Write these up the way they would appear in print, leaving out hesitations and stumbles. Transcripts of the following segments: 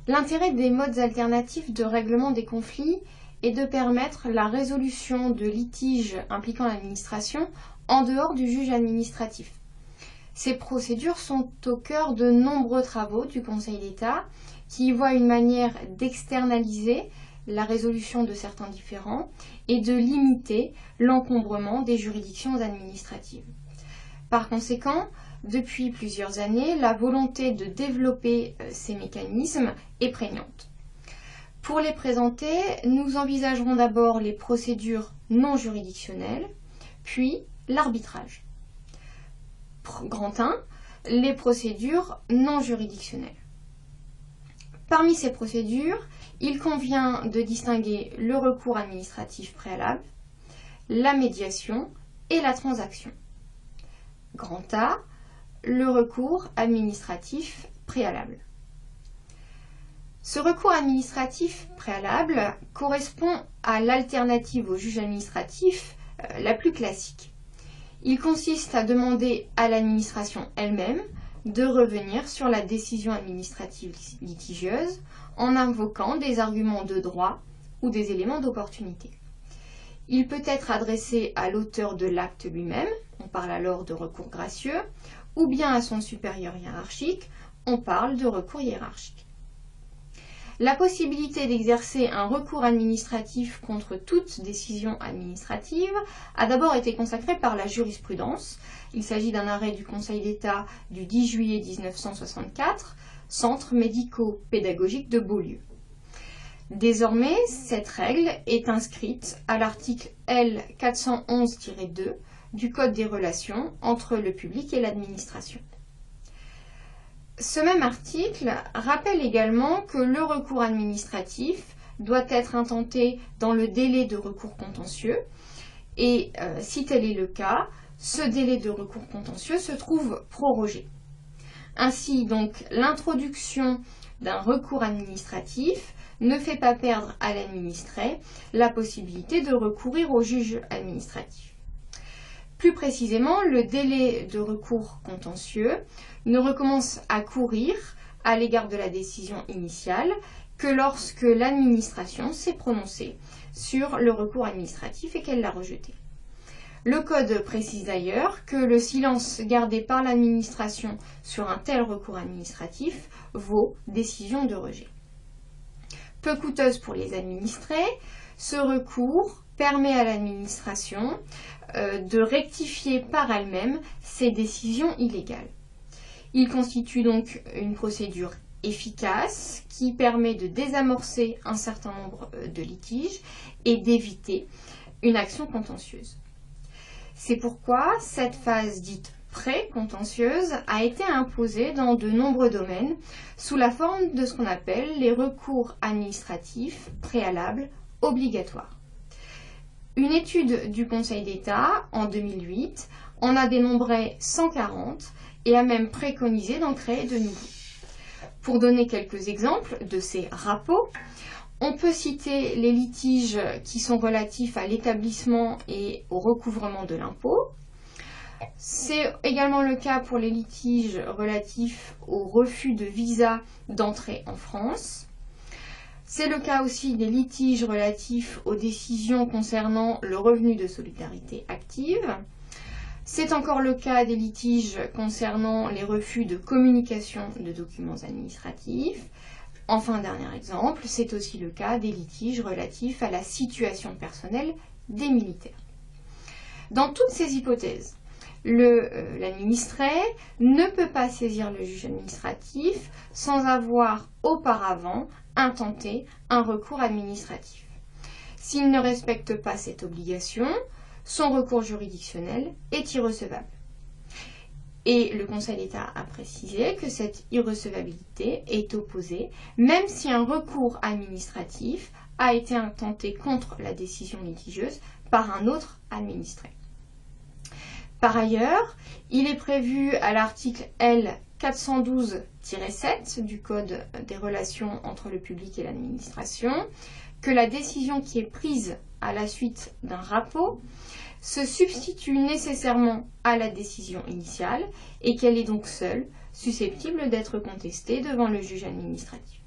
L'intérêt des modes alternatifs de règlement des conflits est de permettre la résolution de litiges impliquant l'administration en dehors du juge administratif. Ces procédures sont au cœur de nombreux travaux du Conseil d'État qui y voient une manière d'externaliser la résolution de certains différends et de limiter l'encombrement des juridictions administratives. Par conséquent, depuis plusieurs années, la volonté de développer ces mécanismes est prégnante. Pour les présenter, nous envisagerons d'abord les procédures non juridictionnelles, puis l'arbitrage. Grand 1, les procédures non juridictionnelles. Parmi ces procédures, il convient de distinguer le recours administratif préalable, la médiation et la transaction. Grand A, le recours administratif préalable. Ce recours administratif préalable correspond à l'alternative au juge administratif la plus classique. Il consiste à demander à l'administration elle-même de revenir sur la décision administrative litigieuse en invoquant des arguments de droit ou des éléments d'opportunité. Il peut être adressé à l'auteur de l'acte lui-même, on parle alors de recours gracieux, ou bien à son supérieur hiérarchique, on parle de recours hiérarchique. La possibilité d'exercer un recours administratif contre toute décision administrative a d'abord été consacrée par la jurisprudence. Il s'agit d'un arrêt du Conseil d'État du 10 juillet 1964, Centre médico-pédagogique de Beaulieu. Désormais, cette règle est inscrite à l'article L. 411-2 du Code des relations entre le public et l'administration. Ce même article rappelle également que le recours administratif doit être intenté dans le délai de recours contentieux et si tel est le cas, ce délai de recours contentieux se trouve prorogé. Ainsi donc, l'introduction d'un recours administratif ne fait pas perdre à l'administré la possibilité de recourir au juge administratif. Plus précisément, le délai de recours contentieux ne recommence à courir à l'égard de la décision initiale que lorsque l'administration s'est prononcée sur le recours administratif et qu'elle l'a rejeté. Le Code précise d'ailleurs que le silence gardé par l'administration sur un tel recours administratif vaut décision de rejet. Peu coûteuse pour les administrés, ce recours permet à l'administration de rectifier par elle-même ses décisions illégales. Il constitue donc une procédure efficace qui permet de désamorcer un certain nombre de litiges et d'éviter une action contentieuse. C'est pourquoi cette phase dite pré-contentieuse a été imposée dans de nombreux domaines sous la forme de ce qu'on appelle les recours administratifs préalables obligatoires. Une étude du Conseil d'État en 2008 en a dénombré 140 et a même préconisé d'en créer de nouveaux. Pour donner quelques exemples de ces rapports, on peut citer les litiges qui sont relatifs à l'établissement et au recouvrement de l'impôt. C'est également le cas pour les litiges relatifs au refus de visa d'entrée en France. C'est le cas aussi des litiges relatifs aux décisions concernant le revenu de solidarité active. C'est encore le cas des litiges concernant les refus de communication de documents administratifs. Enfin, dernier exemple, c'est aussi le cas des litiges relatifs à la situation personnelle des militaires. Dans toutes ces hypothèses, l'administré ne peut pas saisir le juge administratif sans avoir auparavant intenté un recours administratif. S'il ne respecte pas cette obligation, son recours juridictionnel est irrecevable. Et le Conseil d'État a précisé que cette irrecevabilité est opposée même si un recours administratif a été intenté contre la décision litigieuse par un autre administré. Par ailleurs, il est prévu à l'article L. 412-7 du Code des relations entre le public et l'administration que la décision qui est prise à la suite d'un rapport se substitue nécessairement à la décision initiale et qu'elle est donc seule susceptible d'être contestée devant le juge administratif.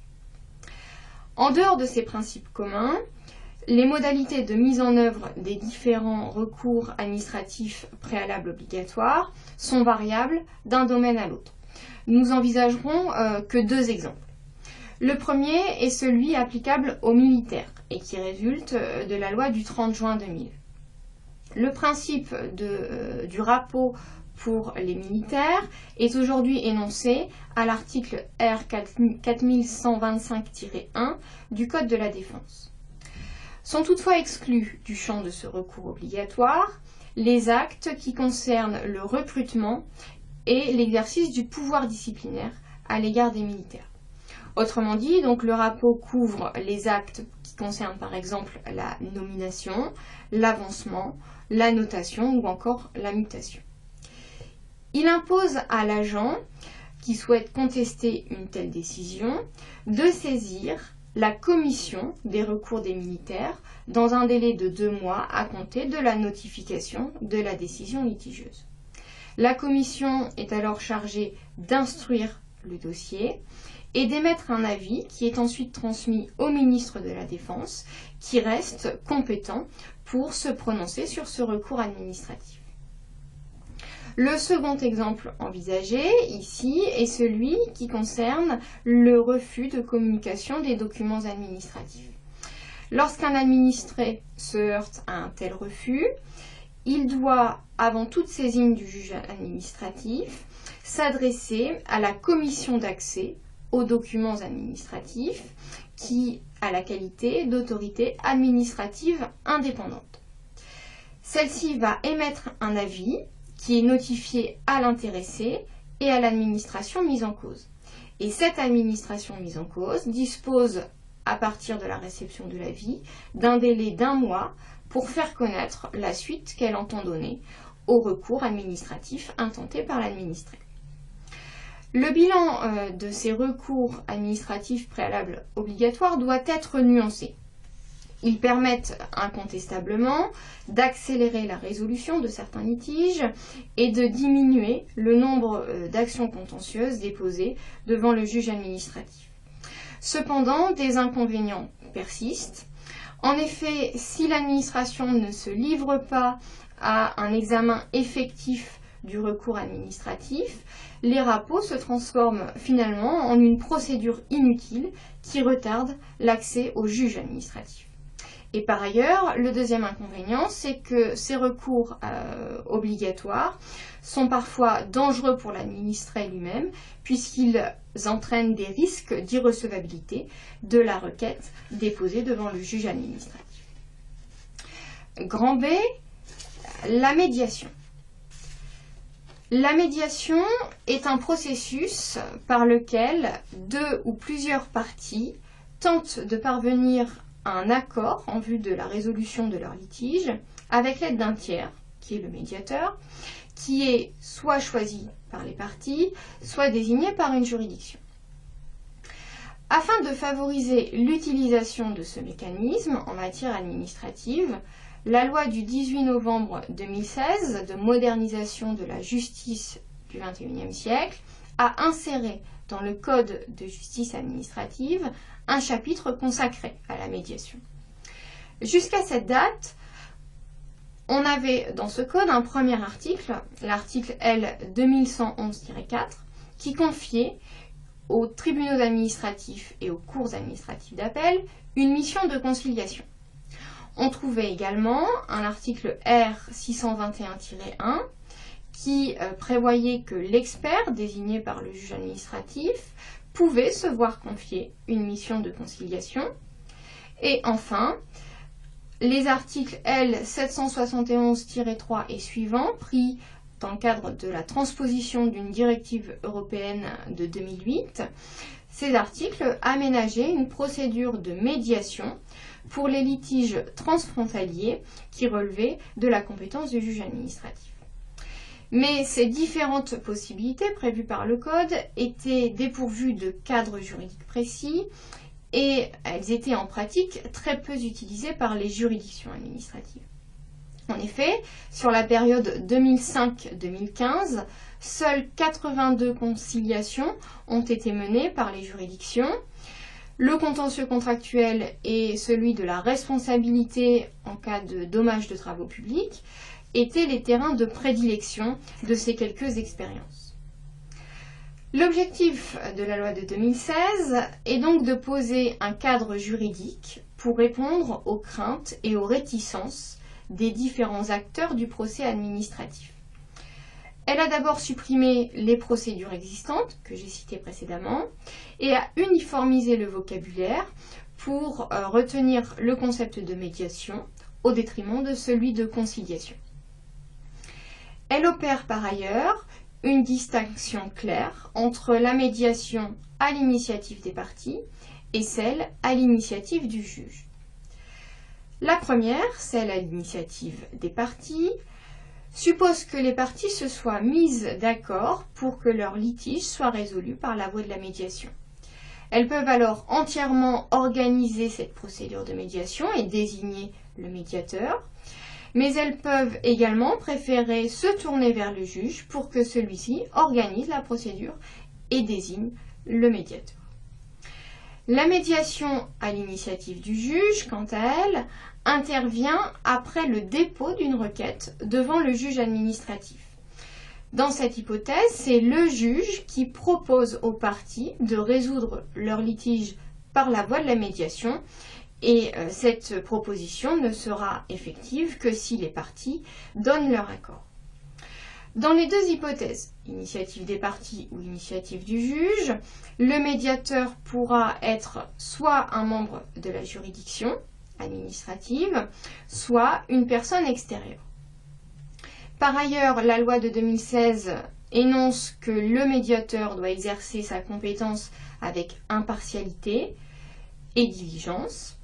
En dehors de ces principes communs, les modalités de mise en œuvre des différents recours administratifs préalables obligatoires sont variables d'un domaine à l'autre. Nous envisagerons que 2 exemples. Le premier est celui applicable aux militaires et qui résulte de la loi du 30 juin 2000. Le principe du rapport pour les militaires est aujourd'hui énoncé à l'article R 4125-1 du Code de la Défense. Sont toutefois exclus du champ de ce recours obligatoire les actes qui concernent le recrutement et l'exercice du pouvoir disciplinaire à l'égard des militaires. Autrement dit, donc, le rapport couvre les actes qui concernent par exemple la nomination, l'avancement, la notation ou encore la mutation. Il impose à l'agent qui souhaite contester une telle décision de saisir la commission des recours des militaires dans un délai de 2 mois à compter de la notification de la décision litigieuse. La commission est alors chargée d'instruire le dossier et d'émettre un avis qui est ensuite transmis au ministre de la Défense, qui reste compétent pour se prononcer sur ce recours administratif. Le second exemple envisagé ici est celui qui concerne le refus de communication des documents administratifs. Lorsqu'un administré se heurte à un tel refus, il doit, avant toute saisine du juge administratif, s'adresser à la commission d'accès aux documents administratifs qui a la qualité d'autorité administrative indépendante. Celle-ci va émettre un avis qui est notifié à l'intéressé et à l'administration mise en cause. Et cette administration mise en cause dispose, à partir de la réception de l'avis, d'un délai d'1 mois pour faire connaître la suite qu'elle entend donner au recours administratif intenté par l'administré. Le bilan de ces recours administratifs préalables obligatoires doit être nuancé. Ils permettent incontestablement d'accélérer la résolution de certains litiges et de diminuer le nombre d'actions contentieuses déposées devant le juge administratif. Cependant, des inconvénients persistent. En effet, si l'administration ne se livre pas à un examen effectif du recours administratif, les rapports se transforment finalement en une procédure inutile qui retarde l'accès au juge administratif. Et par ailleurs, le deuxième inconvénient, c'est que ces recours obligatoires sont parfois dangereux pour l'administré lui-même, puisqu'ils entraînent des risques d'irrecevabilité de la requête déposée devant le juge administratif. Grand B, la médiation. La médiation est un processus par lequel 2 ou plusieurs parties tentent de parvenir à un accord en vue de la résolution de leur litige avec l'aide d'un tiers, qui est le médiateur, qui est soit choisi par les parties, soit désigné par une juridiction. Afin de favoriser l'utilisation de ce mécanisme en matière administrative, la loi du 18 novembre 2016 de modernisation de la justice du XXIe siècle a inséré dans le Code de justice administrative un chapitre consacré à la médiation. Jusqu'à cette date, on avait dans ce code un premier article, l'article L 2111-4, qui confiait aux tribunaux administratifs et aux cours administratives d'appel une mission de conciliation. On trouvait également un article R 621-1 qui prévoyait que l'expert désigné par le juge administratif pouvait se voir confier une mission de conciliation. Et enfin, les articles L 771-3 et suivants, pris dans le cadre de la transposition d'une directive européenne de 2008, ces articles aménageaient une procédure de médiation pour les litiges transfrontaliers qui relevaient de la compétence du juge administratif. Mais ces différentes possibilités prévues par le Code étaient dépourvues de cadre juridique précis et elles étaient en pratique très peu utilisées par les juridictions administratives. En effet, sur la période 2005-2015, seules 82 conciliations ont été menées par les juridictions. Le contentieux contractuel et celui de la responsabilité en cas de dommages de travaux publics étaient les terrains de prédilection de ces quelques expériences. L'objectif de la loi de 2016 est donc de poser un cadre juridique pour répondre aux craintes et aux réticences des différents acteurs du procès administratif. Elle a d'abord supprimé les procédures existantes, que j'ai citées précédemment, et a uniformisé le vocabulaire pour retenir le concept de médiation au détriment de celui de conciliation. Elle opère par ailleurs une distinction claire entre la médiation à l'initiative des parties et celle à l'initiative du juge. La première, celle à l'initiative des parties, suppose que les parties se soient mises d'accord pour que leur litige soit résolu par la voie de la médiation. Elles peuvent alors entièrement organiser cette procédure de médiation et désigner le médiateur, mais elles peuvent également préférer se tourner vers le juge pour que celui-ci organise la procédure et désigne le médiateur. La médiation à l'initiative du juge, quant à elle, intervient après le dépôt d'une requête devant le juge administratif. Dans cette hypothèse, c'est le juge qui propose aux parties de résoudre leur litige par la voie de la médiation et cette proposition ne sera effective que si les parties donnent leur accord. Dans les deux hypothèses, initiative des parties ou initiative du juge, le médiateur pourra être soit un membre de la juridiction administrative, soit une personne extérieure. Par ailleurs, la loi de 2016 énonce que le médiateur doit exercer sa compétence avec impartialité et diligence.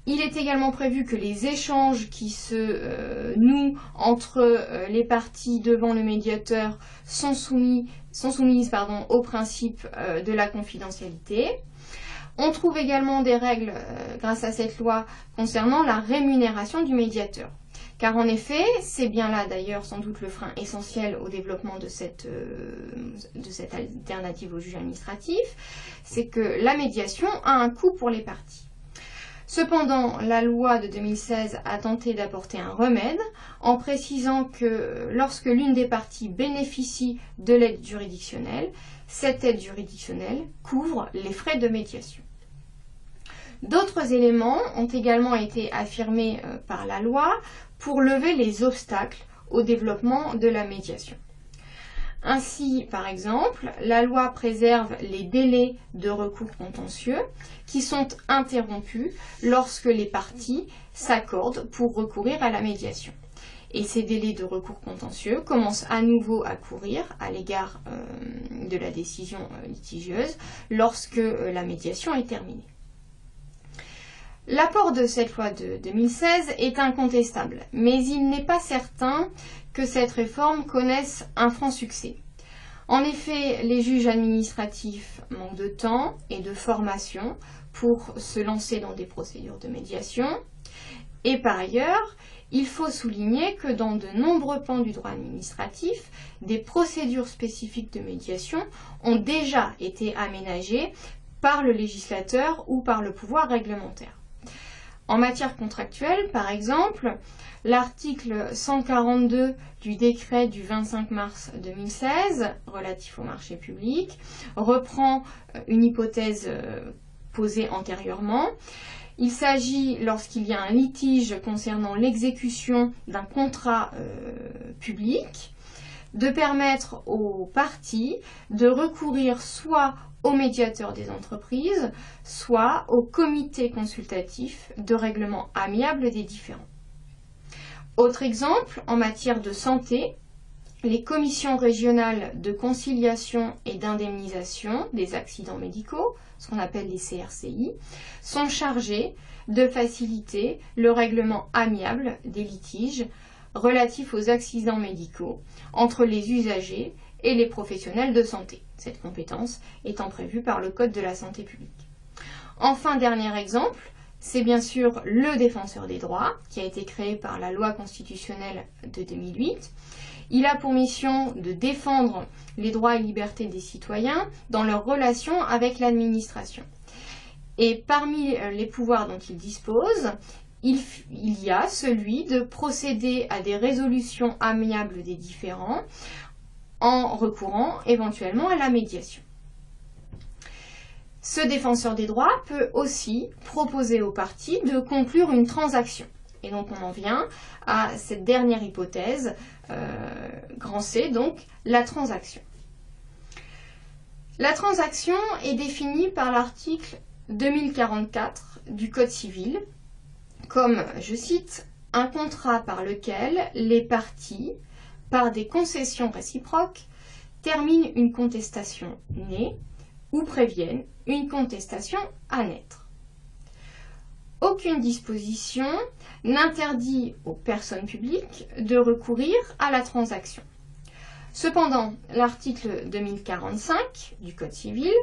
Il est également prévu que les échanges qui se nouent entre les parties devant le médiateur sont soumises au principe de la confidentialité. On trouve également des règles, grâce à cette loi, concernant la rémunération du médiateur. Car en effet, c'est bien là d'ailleurs sans doute le frein essentiel au développement de cette alternative au juge administratif, c'est que la médiation a un coût pour les parties. Cependant, la loi de 2016 a tenté d'apporter un remède en précisant que lorsque l'une des parties bénéficie de l'aide juridictionnelle, cette aide juridictionnelle couvre les frais de médiation. D'autres éléments ont également été affirmés par la loi pour lever les obstacles au développement de la médiation. Ainsi, par exemple, la loi préserve les délais de recours contentieux qui sont interrompus lorsque les parties s'accordent pour recourir à la médiation. Et ces délais de recours contentieux commencent à nouveau à courir à l'égard de la décision litigieuse lorsque la médiation est terminée. L'apport de cette loi de 2016 est incontestable, mais il n'est pas certain que cette réforme connaisse un franc succès. En effet, les juges administratifs manquent de temps et de formation pour se lancer dans des procédures de médiation. Et par ailleurs, il faut souligner que dans de nombreux pans du droit administratif, des procédures spécifiques de médiation ont déjà été aménagées par le législateur ou par le pouvoir réglementaire. En matière contractuelle, par exemple, l'article 142 du décret du 25 mars 2016 relatif au marché public reprend une hypothèse posée antérieurement. Il s'agit, lorsqu'il y a un litige concernant l'exécution d'un contrat public, de permettre aux parties de recourir soit au médiateur des entreprises, soit au comité consultatif de règlement amiable des différends. Autre exemple, en matière de santé, les commissions régionales de conciliation et d'indemnisation des accidents médicaux, ce qu'on appelle les CRCI, sont chargées de faciliter le règlement amiable des litiges relatifs aux accidents médicaux entre les usagers et les professionnels de santé, cette compétence étant prévue par le Code de la santé publique. Enfin, dernier exemple, c'est bien sûr le défenseur des droits, qui a été créé par la loi constitutionnelle de 2008. Il a pour mission de défendre les droits et libertés des citoyens dans leurs relations avec l'administration. Et parmi les pouvoirs dont il dispose, il y a celui de procéder à des résolutions amiables des différends en recourant éventuellement à la médiation. Ce défenseur des droits peut aussi proposer aux parties de conclure une transaction. Et donc on en vient à cette dernière hypothèse, grand C, donc la transaction. La transaction est définie par l'article 2044 du Code civil comme, je cite, « un contrat par lequel les parties, par des concessions réciproques, terminent une contestation née ou préviennent une contestation à naître. » Aucune disposition n'interdit aux personnes publiques de recourir à la transaction. Cependant, l'article 2045 du Code civil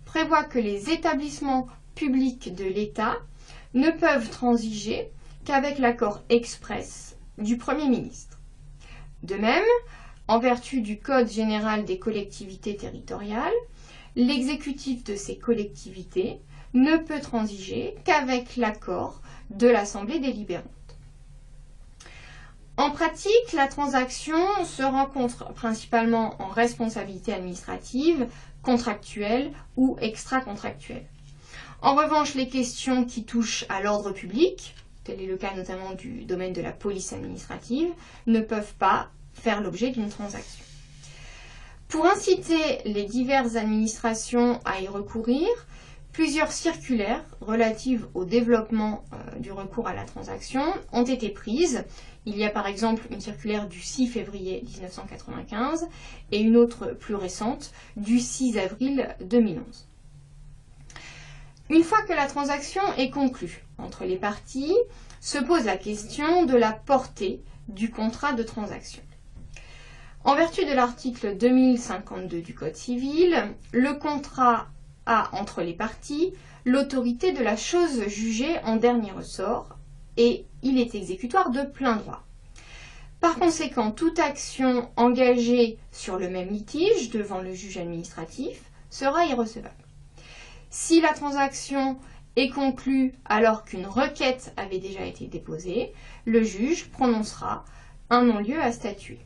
prévoit que les établissements publics de l'État ne peuvent transiger qu'avec l'accord express du Premier ministre. De même, en vertu du Code général des collectivités territoriales, l'exécutif de ces collectivités ne peut transiger qu'avec l'accord de l'Assemblée délibérante. En pratique, la transaction se rencontre principalement en responsabilité administrative, contractuelle ou extra-contractuelle. En revanche, les questions qui touchent à l'ordre public, tel est le cas notamment du domaine de la police administrative, ne peuvent pas faire l'objet d'une transaction. Pour inciter les diverses administrations à y recourir, plusieurs circulaires relatives au développement du recours à la transaction ont été prises. Il y a par exemple une circulaire du 6 février 1995 et une autre plus récente du 6 avril 2011. Une fois que la transaction est conclue entre les parties, se pose la question de la portée du contrat de transaction. En vertu de l'article 2052 du Code civil, le contrat a entre les parties l'autorité de la chose jugée en dernier ressort et il est exécutoire de plein droit. Par conséquent, toute action engagée sur le même litige devant le juge administratif sera irrecevable. Si la transaction est conclue alors qu'une requête avait déjà été déposée, le juge prononcera un non-lieu à statuer.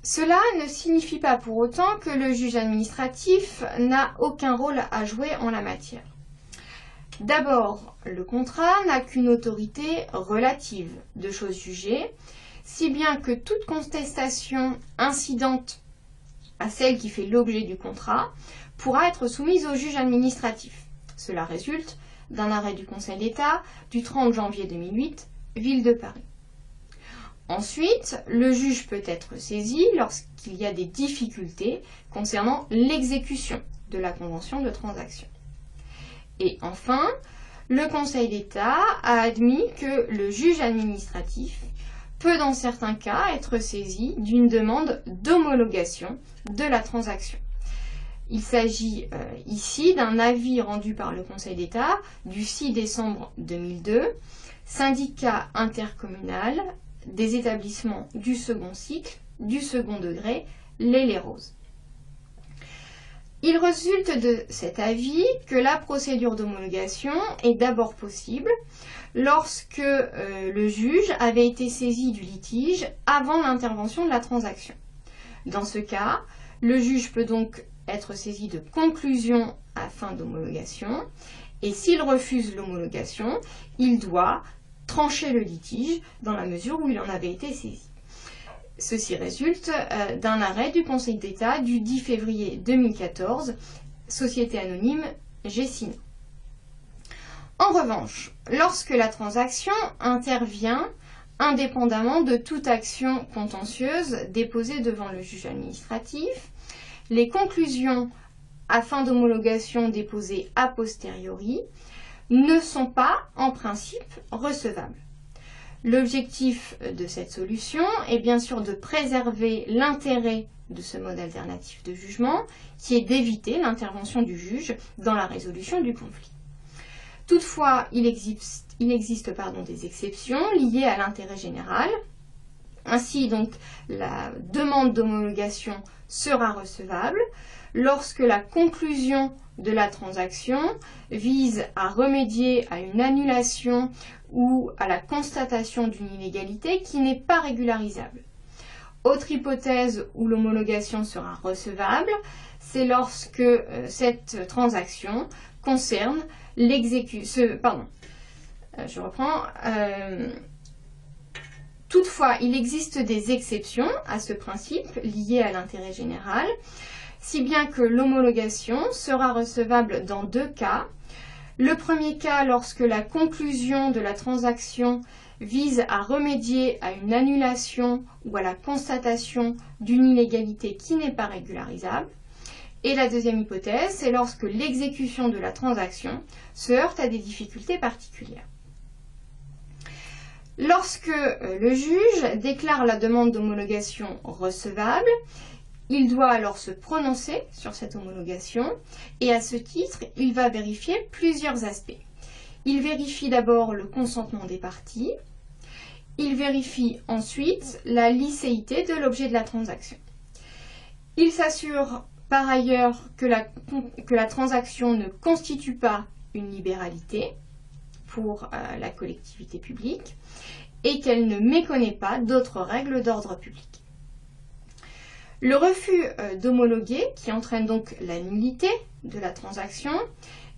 Cela ne signifie pas pour autant que le juge administratif n'a aucun rôle à jouer en la matière. D'abord, le contrat n'a qu'une autorité relative de chose jugée, si bien que toute contestation incidente à celle qui fait l'objet du contrat pourra être soumise au juge administratif. Cela résulte d'un arrêt du Conseil d'État du 30 janvier 2008, Ville de Paris. Ensuite, le juge peut être saisi lorsqu'il y a des difficultés concernant l'exécution de la convention de transaction. Et enfin, le Conseil d'État a admis que le juge administratif peut dans certains cas être saisi d'une demande d'homologation de la transaction. Il s'agit ici d'un avis rendu par le Conseil d'État du 6 décembre 2002, syndicat intercommunal des établissements du second cycle, du second degré, les Roses. Il résulte de cet avis que la procédure d'homologation est d'abord possible lorsque le juge avait été saisi du litige avant l'intervention de la transaction. Dans ce cas, le juge peut donc être saisi de conclusion à fin d'homologation et s'il refuse l'homologation, il doit trancher le litige dans la mesure où il en avait été saisi. Ceci résulte d'un arrêt du Conseil d'État du 10 février 2014, Société anonyme Gessina. En revanche, lorsque la transaction intervient indépendamment de toute action contentieuse déposée devant le juge administratif, les conclusions à fin d'homologation déposées a posteriori ne sont pas, en principe, recevables. L'objectif de cette solution est bien sûr de préserver l'intérêt de ce mode alternatif de jugement, qui est d'éviter l'intervention du juge dans la résolution du conflit. Toutefois, il existe des exceptions liées à l'intérêt général. Ainsi, donc, la demande d'homologation sera recevable lorsque la conclusion de la transaction vise à remédier à une annulation ou à la constatation d'une illégalité qui n'est pas régularisable. Autre hypothèse où l'homologation sera recevable, c'est lorsque cette transaction concerne l'exécution. Toutefois, il existe des exceptions à ce principe liées à l'intérêt général, si bien que l'homologation sera recevable dans deux cas. Le premier cas, lorsque la conclusion de la transaction vise à remédier à une annulation ou à la constatation d'une illégalité qui n'est pas régularisable. Et la deuxième hypothèse, c'est lorsque l'exécution de la transaction se heurte à des difficultés particulières. Lorsque le juge déclare la demande d'homologation recevable, il doit alors se prononcer sur cette homologation et à ce titre, il va vérifier plusieurs aspects. Il vérifie d'abord le consentement des parties, il vérifie ensuite la licéité de l'objet de la transaction. Il s'assure par ailleurs que la transaction ne constitue pas une libéralité pour la collectivité publique et qu'elle ne méconnaît pas d'autres règles d'ordre public. Le refus d'homologuer, qui entraîne donc la nullité de la transaction,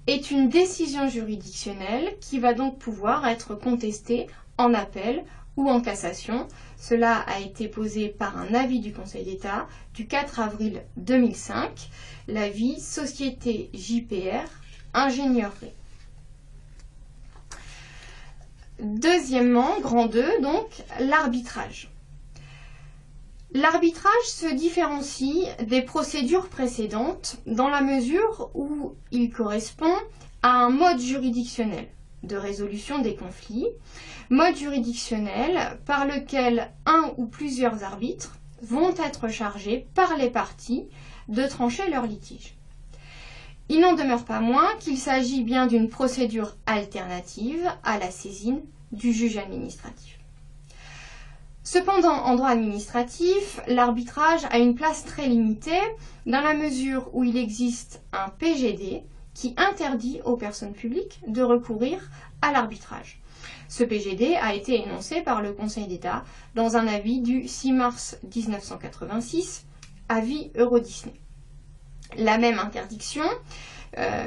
est une décision juridictionnelle qui va donc pouvoir être contestée en appel ou en cassation. Cela a été posé par un avis du Conseil d'État du 4 avril 2005, l'avis Société JPR Ingénierie. Deuxièmement, grand 2, donc l'arbitrage. L'arbitrage se différencie des procédures précédentes dans la mesure où il correspond à un mode juridictionnel de résolution des conflits, mode juridictionnel par lequel un ou plusieurs arbitres vont être chargés par les parties de trancher leur litige. Il n'en demeure pas moins qu'il s'agit bien d'une procédure alternative à la saisine du juge administratif. Cependant, en droit administratif, l'arbitrage a une place très limitée dans la mesure où il existe un PGD qui interdit aux personnes publiques de recourir à l'arbitrage. Ce PGD a été énoncé par le Conseil d'État dans un avis du 6 mars 1986, avis Eurodisney. La même interdiction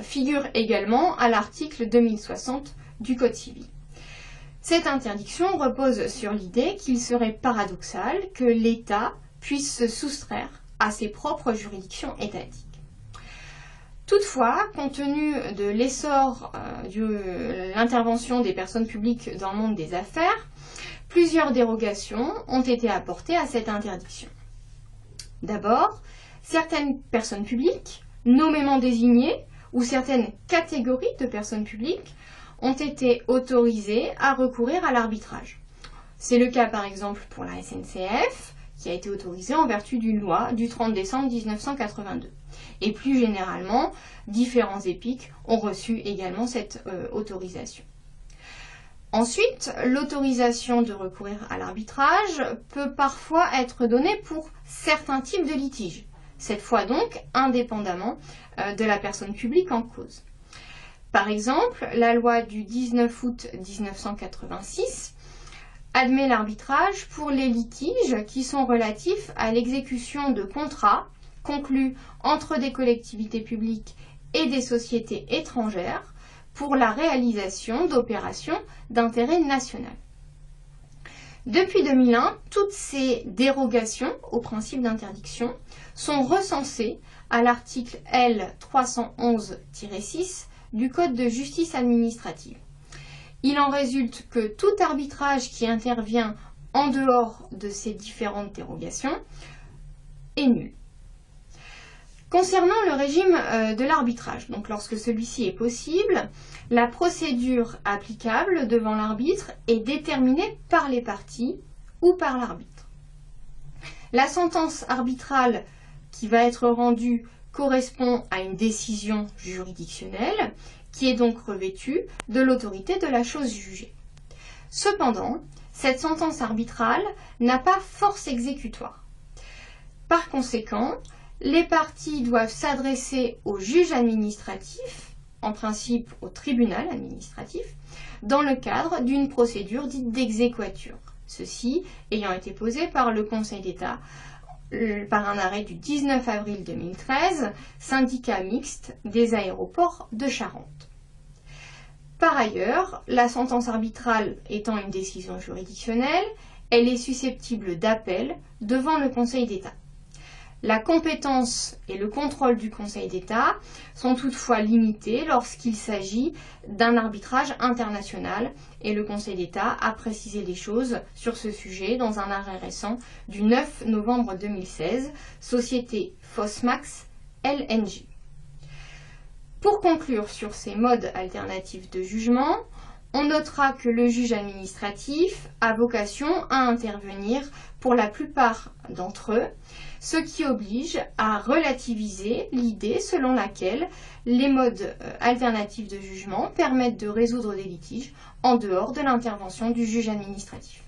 figure également à l'article 2060 du Code civil. Cette interdiction repose sur l'idée qu'il serait paradoxal que l'État puisse se soustraire à ses propres juridictions étatiques. Toutefois, compte tenu de l'essor de l'intervention des personnes publiques dans le monde des affaires, plusieurs dérogations ont été apportées à cette interdiction. D'abord, certaines personnes publiques, nommément désignées, ou certaines catégories de personnes publiques, ont été autorisées à recourir à l'arbitrage. C'est le cas par exemple pour la SNCF, qui a été autorisée en vertu d'une loi du 30 décembre 1982. Et plus généralement, différents EPIC ont reçu également cette autorisation. Ensuite, l'autorisation de recourir à l'arbitrage peut parfois être donnée pour certains types de litiges, cette fois donc indépendamment de la personne publique en cause. Par exemple, la loi du 19 août 1986 admet l'arbitrage pour les litiges qui sont relatifs à l'exécution de contrats conclus entre des collectivités publiques et des sociétés étrangères pour la réalisation d'opérations d'intérêt national. Depuis 2001, toutes ces dérogations au principe d'interdiction sont recensées à l'article L. 311-6 du Code de justice administrative. Il en résulte que tout arbitrage qui intervient en dehors de ces différentes dérogations est nul. Concernant le régime de l'arbitrage, donc lorsque celui-ci est possible, la procédure applicable devant l'arbitre est déterminée par les parties ou par l'arbitre. La sentence arbitrale qui va être rendue correspond à une décision juridictionnelle qui est donc revêtue de l'autorité de la chose jugée. Cependant, cette sentence arbitrale n'a pas force exécutoire. Par conséquent, Les parties doivent s'adresser au juge administratif, en principe au tribunal administratif, dans le cadre d'une procédure dite d'exéquatur. Ceci ayant été posé par le Conseil d'État par un arrêt du 19 avril 2013, syndicat mixte des aéroports de Charente. Par ailleurs, la sentence arbitrale étant une décision juridictionnelle, elle est susceptible d'appel devant le Conseil d'État. La compétence et le contrôle du Conseil d'État sont toutefois limités lorsqu'il s'agit d'un arbitrage international et le Conseil d'État a précisé les choses sur ce sujet dans un arrêt récent du 9 novembre 2016, Société Fosmax LNJ. Pour conclure sur ces modes alternatifs de jugement, on notera que le juge administratif a vocation à intervenir pour la plupart d'entre eux, ce qui oblige à relativiser l'idée selon laquelle les modes alternatifs de jugement permettent de résoudre des litiges en dehors de l'intervention du juge administratif.